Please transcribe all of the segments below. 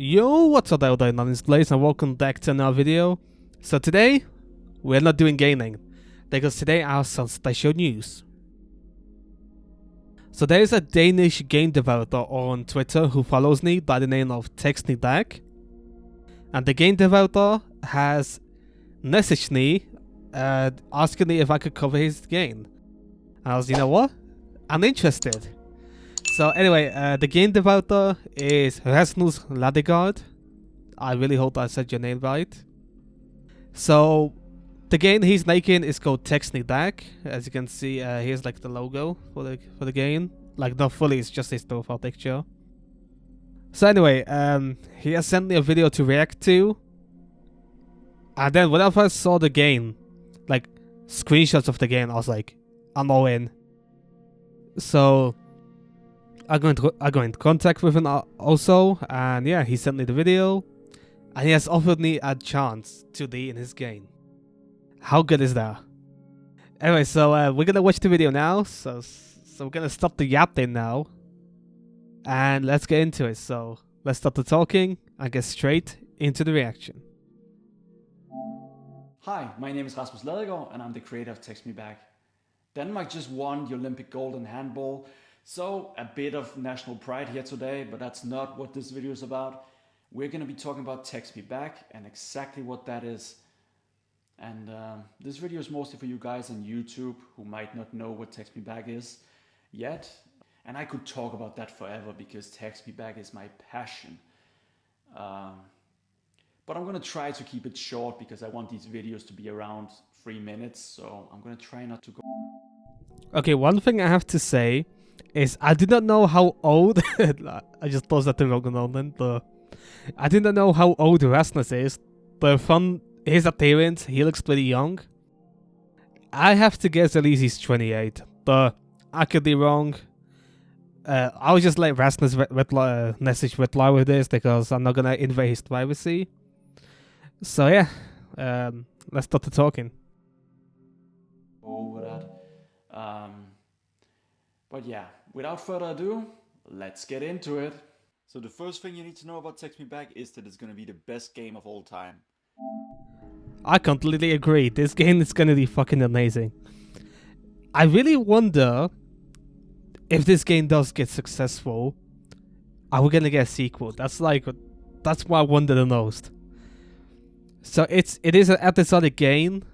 Yo, what's up there, it's Blaze and welcome back to another video. So today, we're not doing gaming, because today I have some special news. So there is a Danish game developer on Twitter who follows me by the name of Text Me Back. And the game developer has messaged me asking me if I could cover his game. And I was, you know what? I'm interested. So anyway, the game developer is Rasmus Ladegaard. I really hope I said your name right. So the game he's making is called Text Me Back. As you can see, here's like the logo for the game. Like not fully, it's just his profile picture. So anyway, he has sent me a video to react to. And then when I first saw the game, like screenshots of the game, I was like, I'm all in. So I got in contact with him also, and yeah, he sent me the video, and he has offered me a chance to be in his game. How good is that? Anyway, so we're gonna watch the video now. So we're gonna stop the yapping now, and let's get into it. So let's stop the talking and get straight into the reaction. Hi, my name is Rasmus Ladegaard, and I'm the creator of Text Me Back. Denmark just won the Olympic gold in handball. So a bit of national pride here today, but that's not what this video is about. We're going to be talking about Text Me Back and exactly what that is. And this video is mostly for you guys on YouTube who might not know what Text Me Back is yet. And I could talk about that forever because Text Me Back is my passion. But I'm going to try to keep it short because I want these videos to be around 3 minutes. So I'm going to try not to go. Okay, one thing I have to say is I did not know how old I just paused at the wrong moment, but I did not know how old Rasmus is, but from his appearance he looks pretty young. I have to guess at least he's 28, but I could be wrong. I'll just let Rasmus message reply with this because I'm not gonna invade his privacy. So yeah, let's start the talking. Over that. But yeah, without further ado, let's get into it. So the first thing you need to know about Text Me Back is that it's going to be the best game of all time. I completely agree. This game is going to be fucking amazing. I really wonder if this game does get successful, are we going to get a sequel? That's what I wonder the most. So it is an episodic game.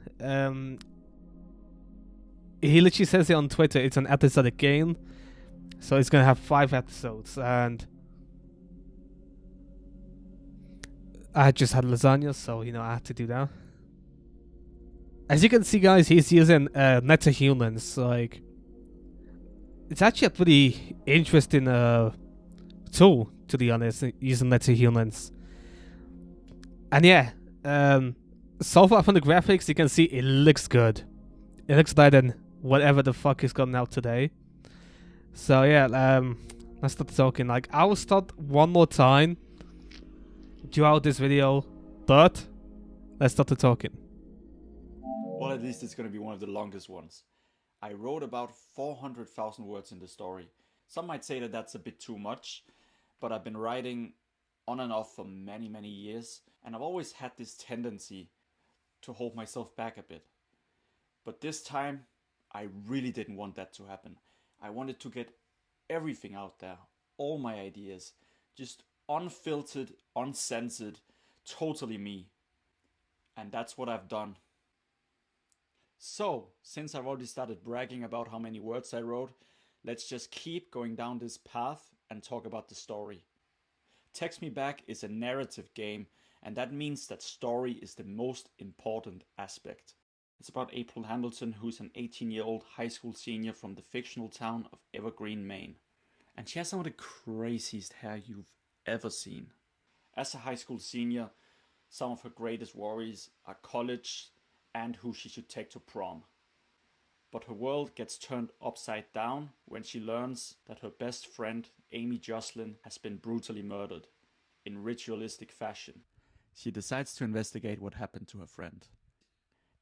He literally says it on Twitter, it's an episodic game. So it's gonna have 5 episodes, and I just had lasagna, so you know I had to do that. As you can see, guys, he's using MetaHumans. Like, it's actually a pretty interesting tool, to be honest, using MetaHumans. And yeah, so far from the graphics, you can see it looks good. It looks better than whatever the fuck is coming out today. So yeah, let's start talking. Like, I will start one more time throughout this video, but let's start the talking. Well, at least it's going to be one of the longest ones. I wrote about 400,000 words in the story. Some might say that that's a bit too much, but I've been writing on and off for many, many years, and I've always had this tendency to hold myself back a bit. But this time, I really didn't want that to happen. I wanted to get everything out there, all my ideas, just unfiltered, uncensored, totally me. And that's what I've done. So, since I've already started bragging about how many words I wrote, let's just keep going down this path and talk about the story. Text Me Back is a narrative game, and that means that story is the most important aspect. It's about April Hamilton, who's an 18-year-old high school senior from the fictional town of Evergreen, Maine. And she has some of the craziest hair you've ever seen. As a high school senior, some of her greatest worries are college and who she should take to prom. But her world gets turned upside down when she learns that her best friend, Amy Jocelyn, has been brutally murdered in ritualistic fashion. She decides to investigate what happened to her friend.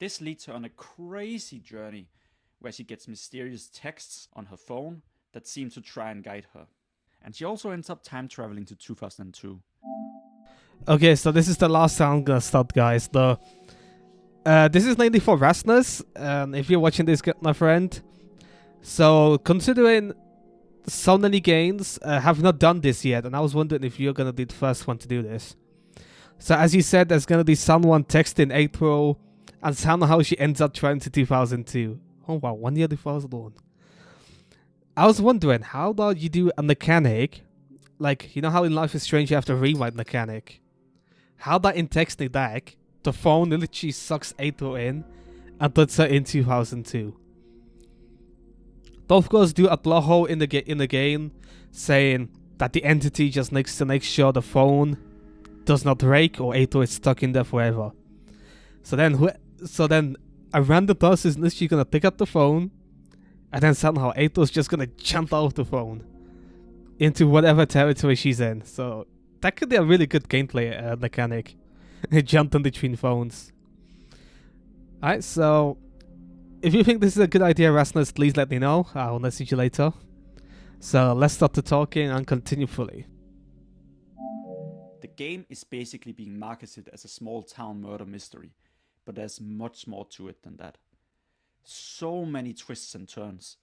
This leads her on a crazy journey where she gets mysterious texts on her phone that seem to try and guide her. And she also ends up time traveling to 2002. Okay, so this is the last time I'm gonna start, guys. This is mainly for Rasmus, if you're watching this, my friend. So, considering so many games have not done this yet, and I was wondering if you're gonna be the first one to do this. So, as you said, there's gonna be someone texting April, and somehow she ends up trying to 2002. Oh wow, 1 year 2001. I was wondering, how about you do a mechanic, like, you know how in Life is Strange you have the rewind mechanic? How about in Texting Back, the phone literally sucks April in and puts her in 2002. But of course, do a plot hole in the game saying that the entity just needs to make sure the phone does not break or April is stuck in there forever. So then a random person is literally gonna pick up the phone, and then somehow April's just gonna jump out of the phone into whatever territory she's in. So that could be a really good gameplay mechanic. Jumping between phones. Alright, so if you think this is a good idea, Rasmus, please let me know. I'll message you later. So let's stop the talking and continue fully. The game is basically being marketed as a small town murder mystery, but there's much more to it than that. So many twists and turns,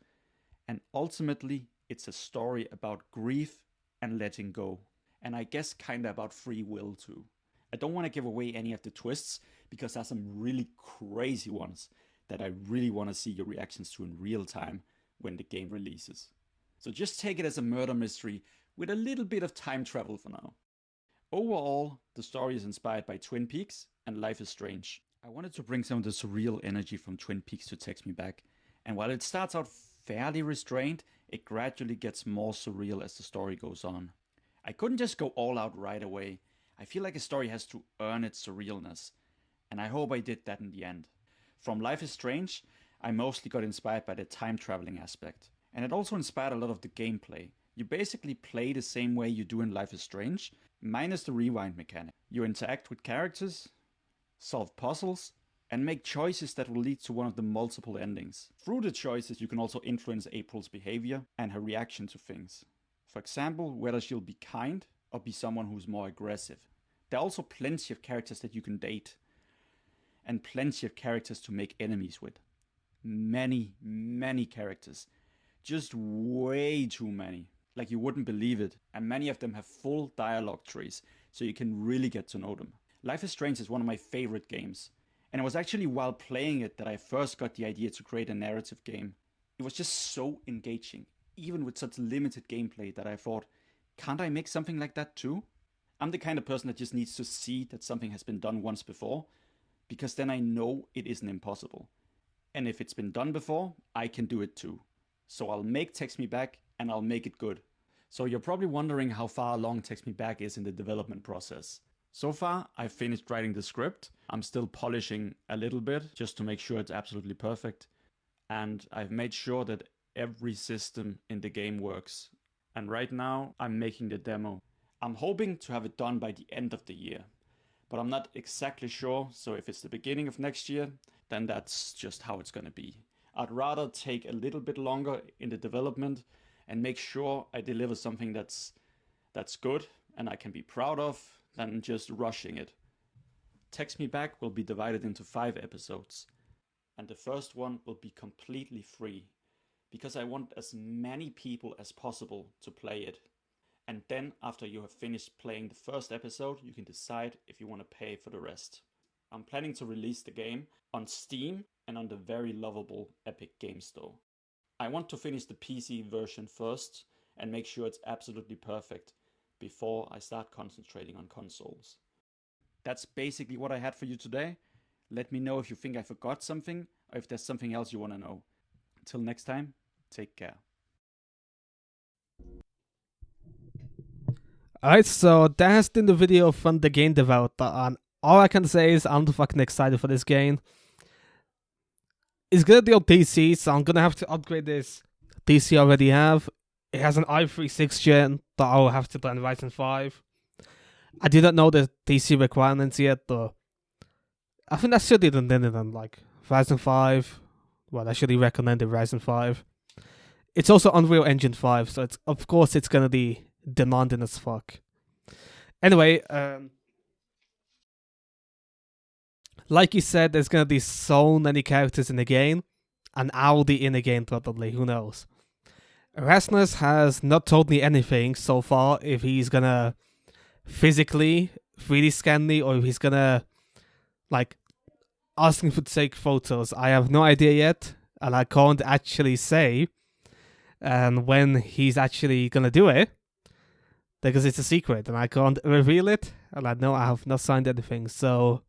and ultimately it's a story about grief and letting go, and I guess kinda about free will too. I don't want to give away any of the twists because there's some really crazy ones that I really want to see your reactions to in real time when the game releases. So just take it as a murder mystery with a little bit of time travel for now. Overall, the story is inspired by Twin Peaks and Life is Strange. I wanted to bring some of the surreal energy from Twin Peaks to Text Me Back, and while it starts out fairly restrained, it gradually gets more surreal as the story goes on. I couldn't just go all out right away. I feel like a story has to earn its surrealness, and I hope I did that in the end. From Life is Strange, I mostly got inspired by the time traveling aspect, and it also inspired a lot of the gameplay. You basically play the same way you do in Life is Strange, minus the rewind mechanic. You interact with characters, solve puzzles, and make choices that will lead to one of the multiple endings. Through the choices, you can also influence April's behavior and her reaction to things. For example, whether she'll be kind or be someone who's more aggressive. There are also plenty of characters that you can date, and plenty of characters to make enemies with. Many characters. Just way too many. Like you wouldn't believe it. And many of them have full dialogue trees, so you can really get to know them. Life is Strange is one of my favorite games, and it was actually while playing it that I first got the idea to create a narrative game. It was just so engaging, even with such limited gameplay, that I thought, can't I make something like that too? I'm the kind of person that just needs to see that something has been done once before, because then I know it isn't impossible. And if it's been done before, I can do it too. So I'll make Text Me Back, and I'll make it good. So you're probably wondering how far along Text Me Back is in the development process. So far, I've finished writing the script. I'm still polishing a little bit just to make sure it's absolutely perfect. And I've made sure that every system in the game works. And right now, I'm making the demo. I'm hoping to have it done by the end of the year, but I'm not exactly sure, so if it's the beginning of next year, then that's just how it's gonna be. I'd rather take a little bit longer in the development and make sure I deliver something that's good and I can be proud of than just rushing it. Text Me Back will be divided into 5 episodes, and the first one will be completely free, because I want as many people as possible to play it. And then after you have finished playing the first episode, you can decide if you want to pay for the rest. I'm planning to release the game on Steam and on the very lovable Epic Game Store. I want to finish the PC version first and make sure it's absolutely perfect before I start concentrating on consoles. That's basically what I had for you today. Let me know if you think I forgot something or if there's something else you want to know. Until next time, take care. Alright, so that has been the video from the game developer, and all I can say is I'm fucking excited for this game. It's gonna be on PC, so I'm gonna have to upgrade this PC I already have. It has an i3 6th gen that I'll have to run Ryzen 5. I didn't know the PC requirements yet, but I think that should be the minimum, like Ryzen 5. Well, I should recommend Ryzen 5. It's also Unreal Engine 5, so of course it's gonna be demanding as fuck. Anyway, like you said, there's gonna be so many characters in the game, and Aldi in the game probably. Who knows? Rasmus has not told me anything so far if he's gonna physically 3D scan me or if he's gonna like ask me to take photos. I have no idea yet, and I can't actually say when he's actually gonna do it because it's a secret and I can't reveal it. And I know I have not signed anything, so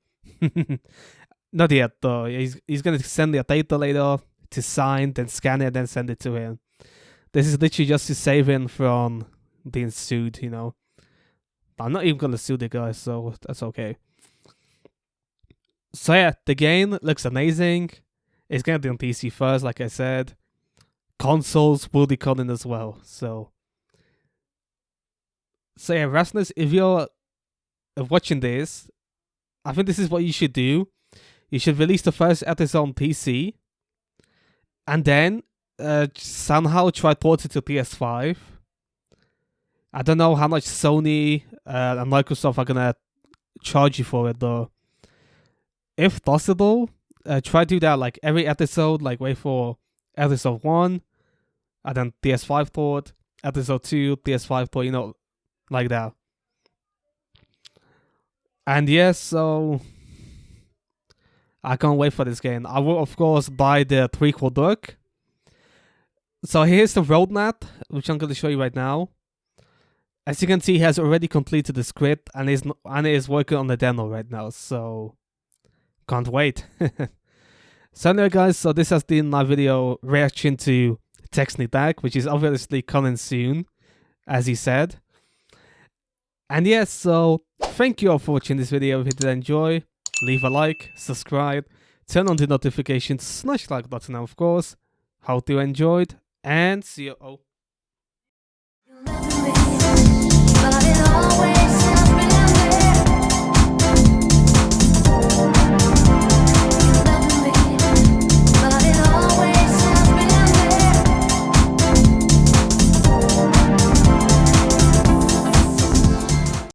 not yet though. He's gonna send me a data later to sign, then scan it, then send it to him. This is literally just to save him from being sued, you know. But I'm not even gonna sue the guy, so that's okay. So yeah, the game looks amazing. It's gonna be on PC first, like I said. Consoles will be coming as well. So yeah, Rasmus, if you're watching this, I think this is what you should do. You should release the first episode on PC, and then somehow try port it to PS5. I don't know how much Sony and Microsoft are gonna charge you for it though. If possible, try to do that like every episode. Like wait for episode 1, and then PS5 port, episode 2, PS5 port. You know, like that. And yes, so I can't wait for this game. I will of course buy the prequel book. So here's the roadmap, which I'm going to show you right now. As you can see, he has already completed the script and is working on the demo right now. So can't wait. So anyway, guys, so this has been my video reaction to Text Me Back, which is obviously coming soon, as he said. And yes, so thank you all for watching this video. If you did enjoy, leave a like, subscribe, turn on the notifications, smash the like button, of course. Hope you enjoyed, and see you all.